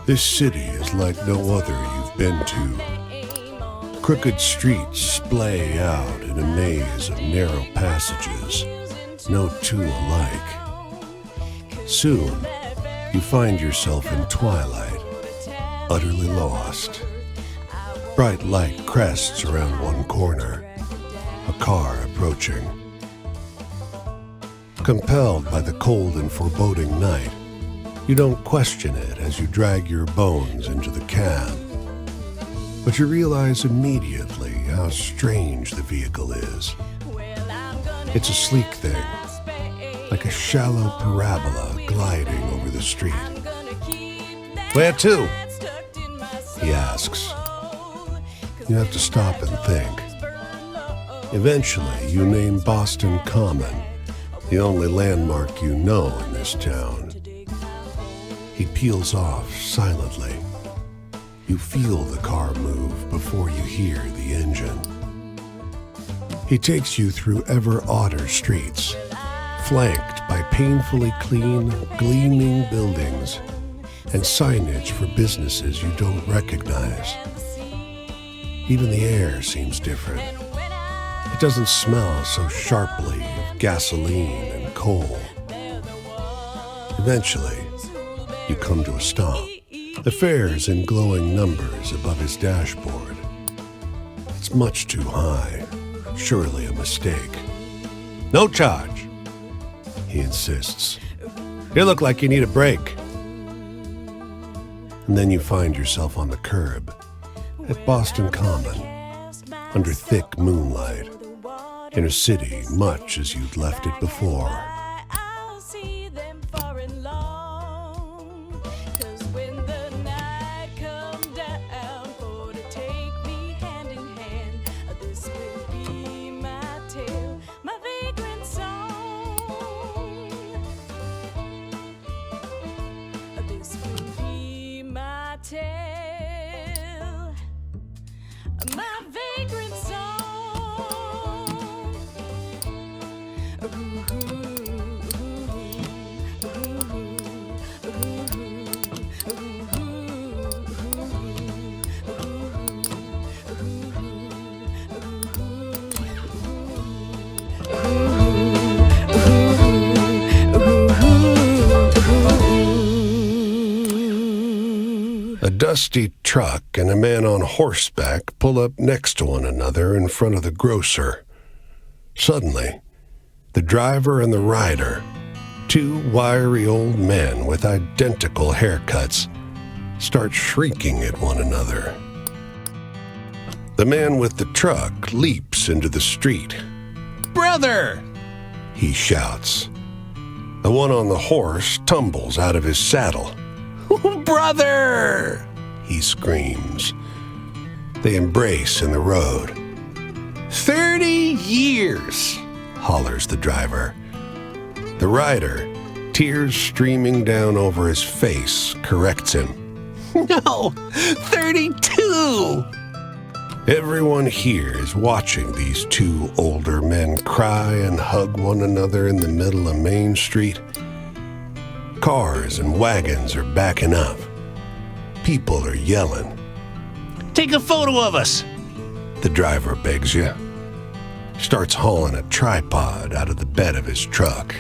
This city is like no other you've been to. Crooked streets splay out in a maze of narrow passages, no two alike. Soon, you find yourself in twilight, utterly lost. Bright light crests around one corner, a car approaching. Compelled by the cold and foreboding night, you don't question it as you drag your bones into the cab. But you realize immediately how strange the vehicle is. It's a sleek thing, like a shallow parabola gliding over the street. "Where to?" he asks. You have to stop and think. Eventually, you name Boston Common, the only landmark you know in this town. He peels off silently. You feel the car move before you hear the engine. He takes you through ever odder streets, flanked by painfully clean, gleaming buildings and signage for businesses you don't recognize. Even the air seems different. It doesn't smell so sharply of gasoline and coal. Eventually, you come to a stop. The fare's in glowing numbers above his dashboard. It's much too high. Surely a mistake. "No charge," he insists. "You look like you need a break." And then you find yourself on the curb at Boston Common, under thick moonlight, in a city much as you'd left it before. My vagrant song. A dusty truck and a man on horseback pull up next to one another in front of the grocer. Suddenly, the driver and the rider, two wiry old men with identical haircuts, start shrieking at one another. The man with the truck leaps into the street. "Brother!" he shouts. The one on the horse tumbles out of his saddle. "Brother!" he screams. They embrace in the road. 30 years, hollers the driver. The rider, tears streaming down over his face, corrects him. "No, 32! Everyone here is watching these two older men cry and hug one another in the middle of Main Street. Cars and wagons are backing up. People are yelling. "Take a photo of us," the driver begs you. Starts hauling a tripod out of the bed of his truck.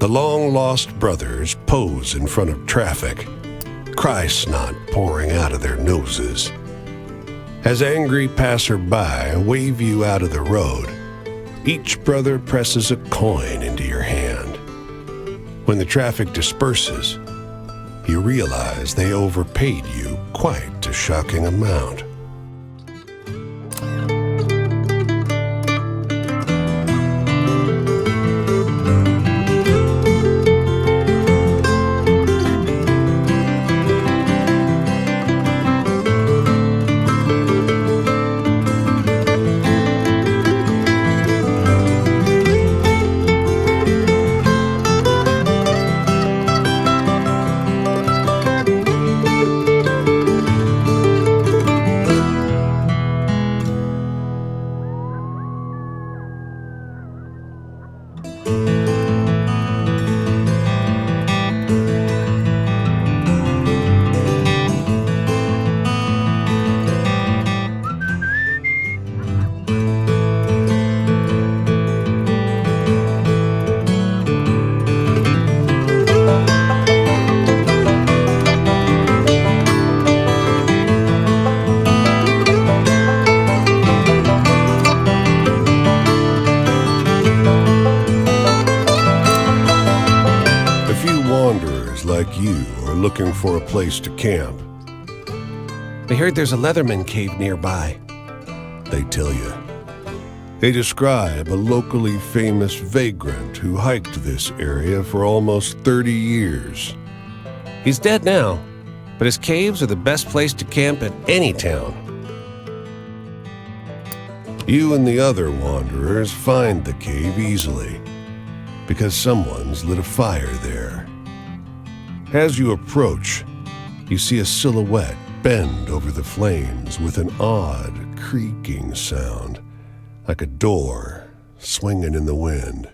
The long-lost brothers pose in front of traffic, cry snot pouring out of their noses. As angry passerby wave you out of the road, each brother presses a coin into your hand. When the traffic disperses, you realize they overpaid you quite a shocking amount. like you are looking for a place to camp. We heard there's a Leatherman cave nearby. They tell you. They describe a locally famous vagrant who hiked this area for almost 30 years. He's dead now, but his caves are the best place to camp in any town. You and the other wanderers find the cave easily, because someone's lit a fire there. As you approach, you see a silhouette bend over the flames with an odd creaking sound, like a door swinging in the wind.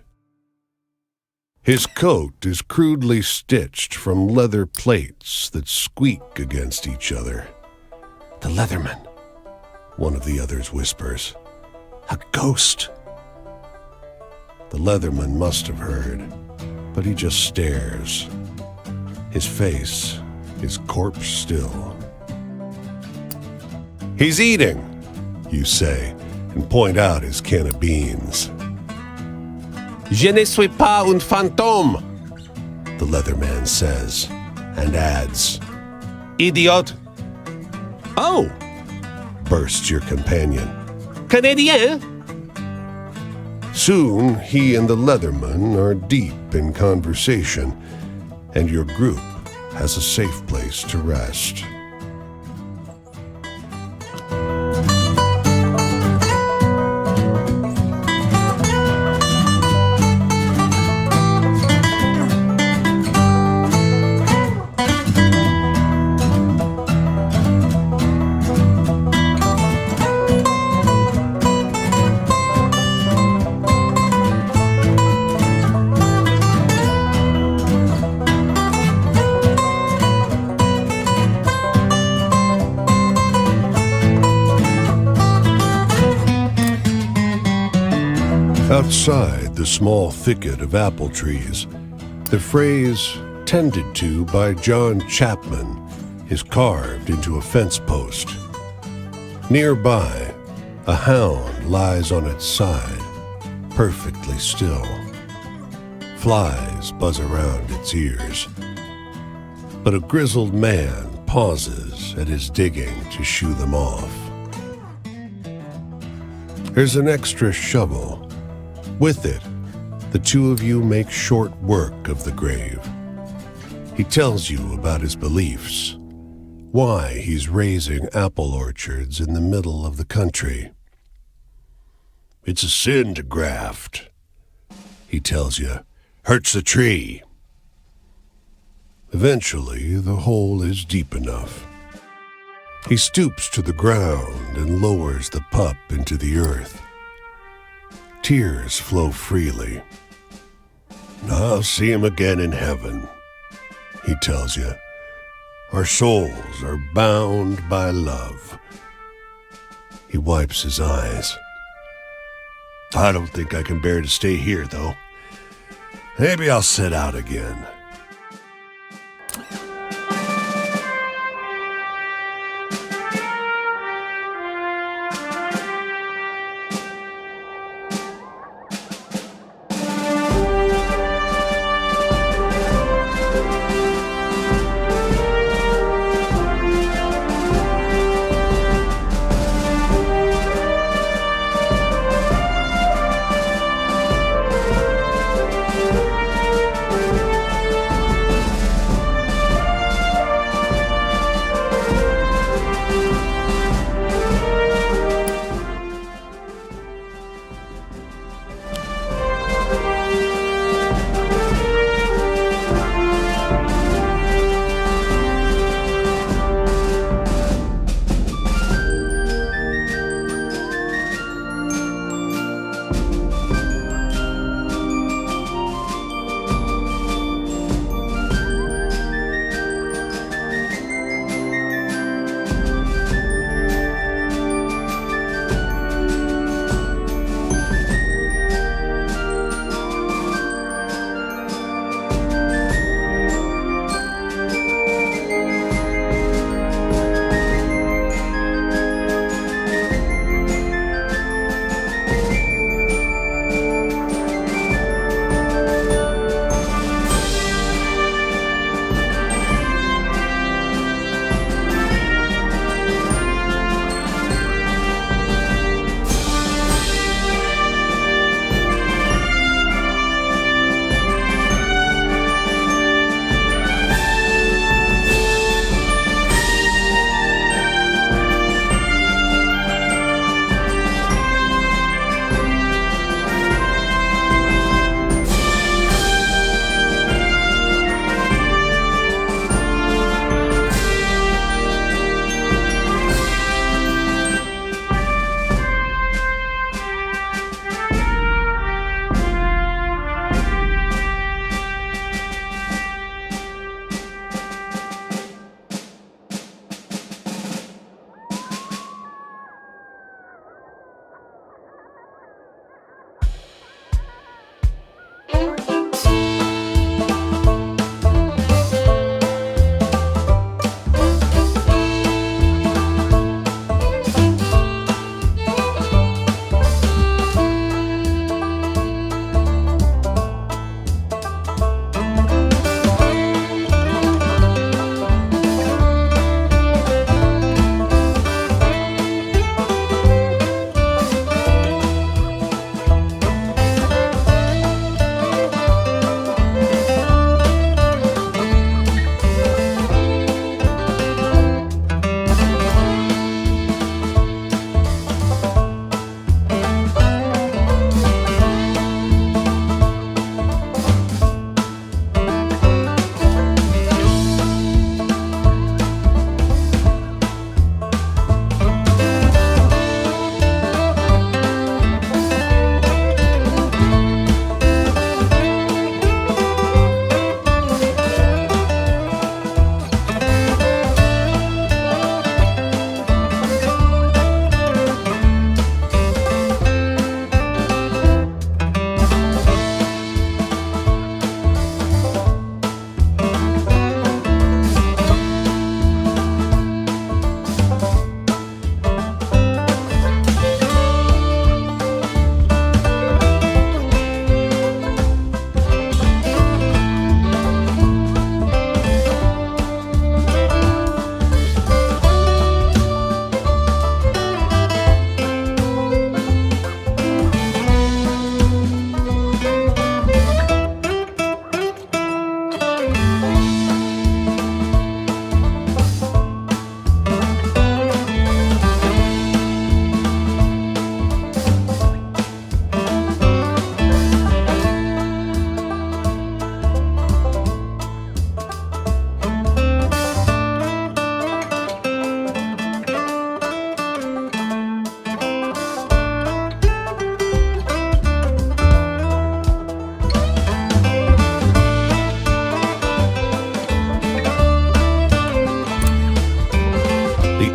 His coat is crudely stitched from leather plates that squeak against each other. The Leatherman. One of the others whispers. A ghost. The Leatherman must have heard, but he just stares. His face is corpse still. He's eating, you say, and point out his can of beans. Je ne suis pas un fantôme, The Leatherman says, and adds, idiot. Oh, bursts your companion. Canadien. Soon, he and the Leatherman are deep in conversation, and your group has a safe place to rest. Outside the small thicket of apple trees, the phrase "tended to by John Chapman" is carved into a fence post. Nearby, a hound lies on its side, perfectly still. Flies buzz around its ears. But a grizzled man pauses at his digging to shoo them off. There's an extra shovel. With it, the two of you make short work of the grave. He tells you about his beliefs, why he's raising apple orchards in the middle of the country. It's a sin to graft, he tells you. Hurts the tree. Eventually, the hole is deep enough. He stoops to the ground and lowers the pup into the earth. Tears flow freely. I'll see him again in heaven, he tells you. Our souls are bound by love. He wipes his eyes. I don't think I can bear to stay here, though. Maybe I'll set out again.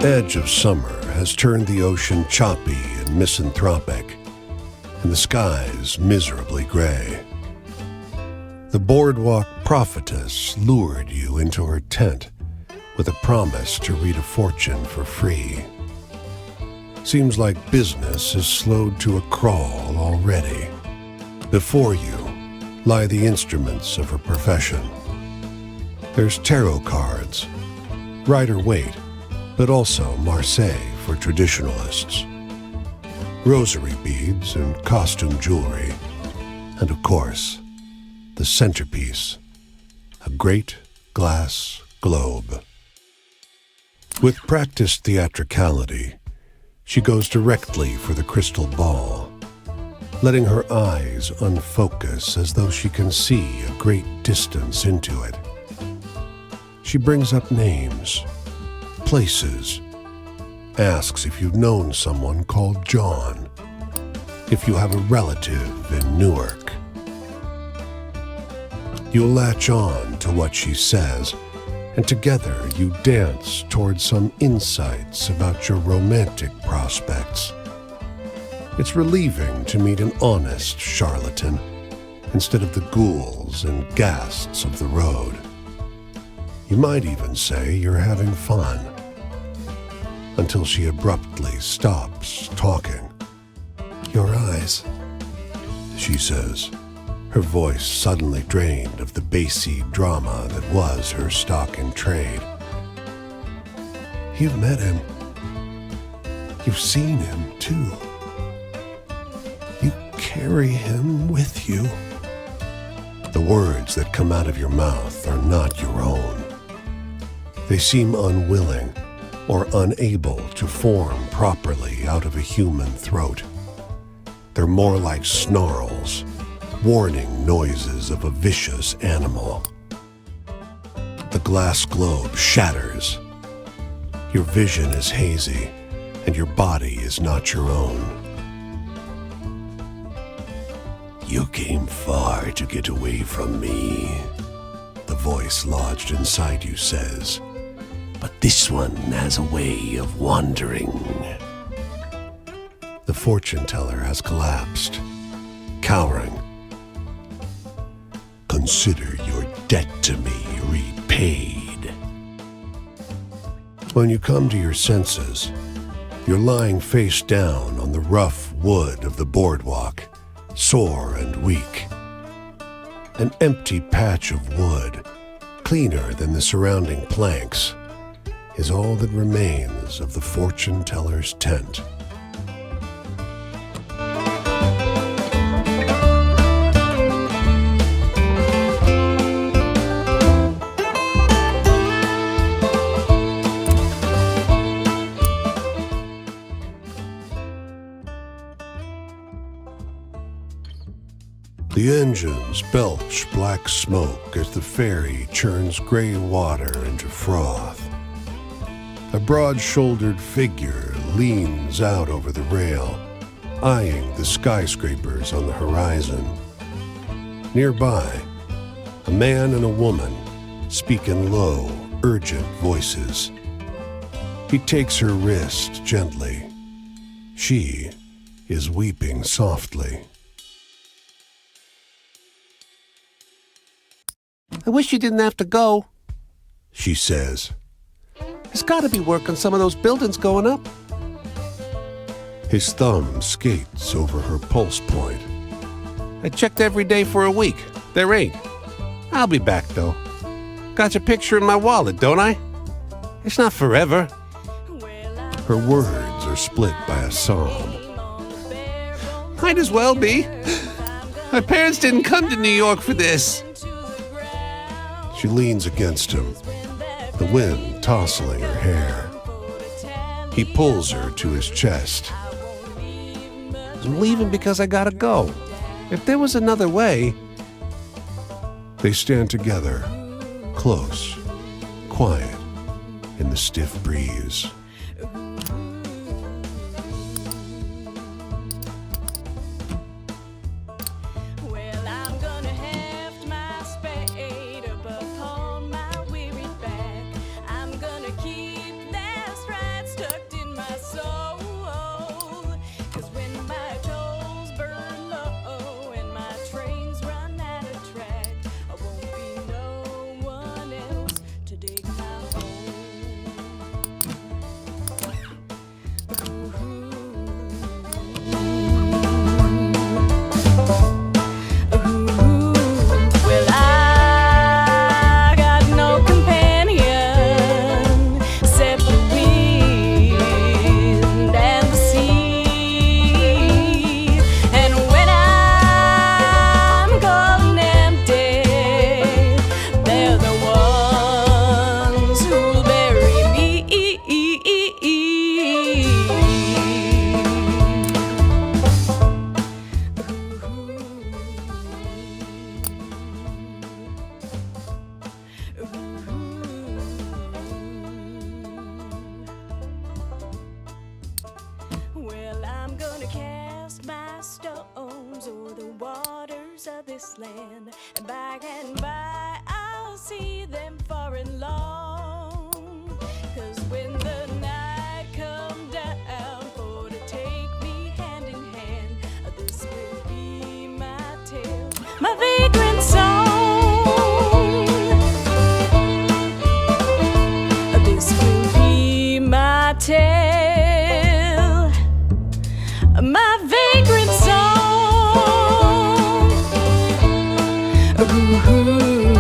edge of summer has turned the ocean choppy and misanthropic, and the skies miserably gray. The boardwalk prophetess lured you into her tent with a promise to read a fortune for free. Seems like business has slowed to a crawl already. Before you lie the instruments of her profession. There's tarot cards, Rider-Waite, but also Marseille for traditionalists, rosary beads and costume jewelry, and of course, the centerpiece, a great glass globe. With practiced theatricality, she goes directly for the crystal ball, letting her eyes unfocus as though she can see a great distance into it. She brings up names, places, asks if you've known someone called John, if you have a relative in Newark. You latch on to what she says, and together you dance towards some insights about your romantic prospects. It's relieving to meet an honest charlatan instead of the ghouls and ghasts of the road. You might even say you're having fun, until she abruptly stops talking. "Your eyes," she says, her voice suddenly drained of the bassy drama that was her stock in trade. "You've met him. You've seen him, too. You carry him with you." The words that come out of your mouth are not your own. They seem unwilling or unable to form properly out of a human throat. They're more like snarls, warning noises of a vicious animal. The glass globe shatters. Your vision is hazy, and your body is not your own. "You came far to get away from me," the voice lodged inside you says. "But this one has a way of wandering." The fortune teller has collapsed, cowering. "Consider your debt to me repaid." When you come to your senses, you're lying face down on the rough wood of the boardwalk, sore and weak. An empty patch of wood, cleaner than the surrounding planks, is all that remains of the fortune teller's tent. The engines belch black smoke as the ferry churns gray water into froth. A broad-shouldered figure leans out over the rail, eyeing the skyscrapers on the horizon. Nearby, a man and a woman speak in low, urgent voices. He takes her wrist gently. She is weeping softly. I wish you didn't have to go, She says. There's got to be work on some of those buildings going up. His thumb skates over her pulse point. I checked every day for a week. There ain't. I'll be back, though. Got your picture in my wallet, don't I? It's not forever. Her words are split by a sob. Might as well be. My parents didn't come to New York for this. She leans against him, the wind tousling her hair. He pulls her to his chest. I'm leaving because I gotta go. If there was another way... They stand together, close, quiet, in the stiff breeze. Well, I'm gonna heft my spade up upon my weary back. I'm gonna keep their strides land. And by I'll see them far and long. 'Cause when the night come down for to take me hand in hand, this will be my tale, my vagrant song. This will be my tale, my vagrant song. Ooh.